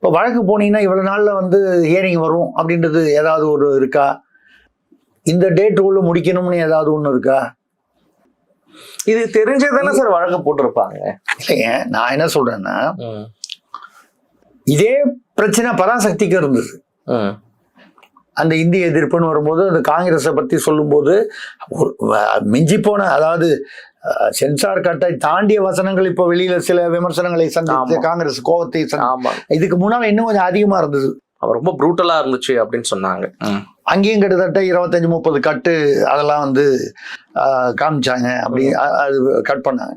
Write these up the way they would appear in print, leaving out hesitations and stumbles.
இப்போ வழக்கு போனீங்கன்னா இவ்வளவு நாள்ல வந்து ஹியரிங் வரும் அப்படின்றது ஏதாவது ஒரு இருக்கா? இந்த டேட்டுக்குள்ள முடிக்கணும்னு ஏதாவது ஒண்ணு இருக்கா? இது தெரிஞ்சதானே சார் வழக்கு போட்டிருப்பாங்க. இல்லைங்க, நான் என்ன சொல்றேன்னா, இதே பிரச்சனை பராசக்திக்கு இருந்தது. அந்த இந்திய எதிர்ப்புன்னு வரும்போது அந்த காங்கிரஸை பத்தி சொல்லும்போது மிஞ்சி போன, அதாவது சென்சார் கட்டை தாண்டிய வசனங்கள் இப்போ வெளியில சில விமர்சனங்களை சந்தித்து காங்கிரஸ் கோபத்தை இதுக்கு முன்னால இன்னும் கொஞ்சம் அதிகமா இருந்தது. ரொம்ப ப்ரூட்டலா இருந்துச்சு அப்படின்னு சொன்னாங்க. அங்கேயும் கிட்டத்தட்ட 25-30 கட்டு அதெல்லாம் வந்து காமிச்சாங்க. அப்படி அது கட் பண்ணாங்க.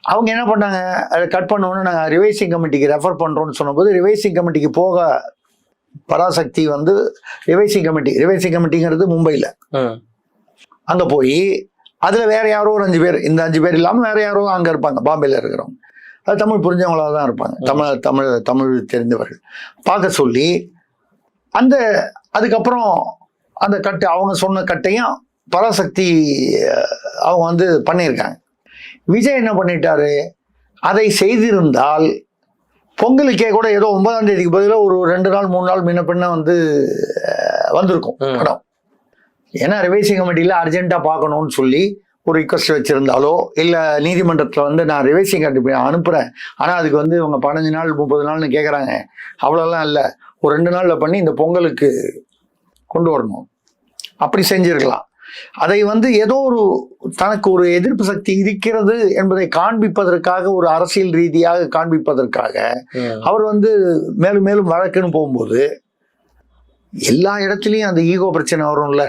அவங்க என்ன பண்ணாங்க, அதை கட் பண்ணோன்னு நாங்கள் ரிவைசிங் கமிட்டிக்கு ரெஃபர் பண்றோம்னு சொன்னபோது ரிவைசிங் கமிட்டிக்கு போக பராசக்தி வந்து ரிவைசிங் கமிட்டிங்கிறது மும்பையில், அங்க போய் அதுல வேற யாரோ ஒரு 5 பேர், இந்த 5 பேர் இல்லாம வேற யாரோ அங்க இருப்பாங்க, பாம்பேல இருக்கிறவங்க, அது தமிழ் புரிஞ்சவங்களா தான் இருப்பாங்க, தமிழ் தெரிந்தவர்கள் பார்க்க சொல்லி அதுக்கப்புறம் அந்த கட்டு அவங்க சொன்ன கட்டையும் பராசக்தி அவங்க வந்து பண்ணியிருக்காங்க. விஜய் என்ன பண்ணிட்டாரு, அதை செய்திருந்தால் பொங்கலுக்கே கூட ஏதோ 9ஆம் தேதிக்கு பதிலாக ஒரு 2 நாள் 3 நாள் முன்ன பின்ன வந்து வந்திருக்கும் படம். ஏன்னா ரிவைசிங் கமிட்டியில அர்ஜென்ட்டா பார்க்கணும்னு சொல்லி ஒரு ரிக்வஸ்ட் வச்சிருந்தாலோ இல்ல நீதிமன்றத்துல வந்து நான் ரிவைசிங் கமிட்டி அனுப்புறேன், ஆனா அதுக்கு வந்து இவங்க 15 நாள் 30 நாள்னு கேட்கறாங்க, அவ்வளோலாம் இல்லை, ஒரு 2 நாள்ல பண்ணி இந்த பொங்கலுக்கு கொண்டு வரணும், அப்படி செஞ்சிருக்கலாம். அதை வந்து ஏதோ ஒரு தனக்கு ஒரு எதிர்ப்பு சக்தி இருக்கிறது என்பதை காண்பிப்பதற்காக, ஒரு அரசியல் ரீதியாக காண்பிப்பதற்காக அவர் வந்து மேலும் மேலும் வழக்குன்னு போகும்போது எல்லா இடத்துலயும் அந்த ஈகோ பிரச்சனை வரும்ல.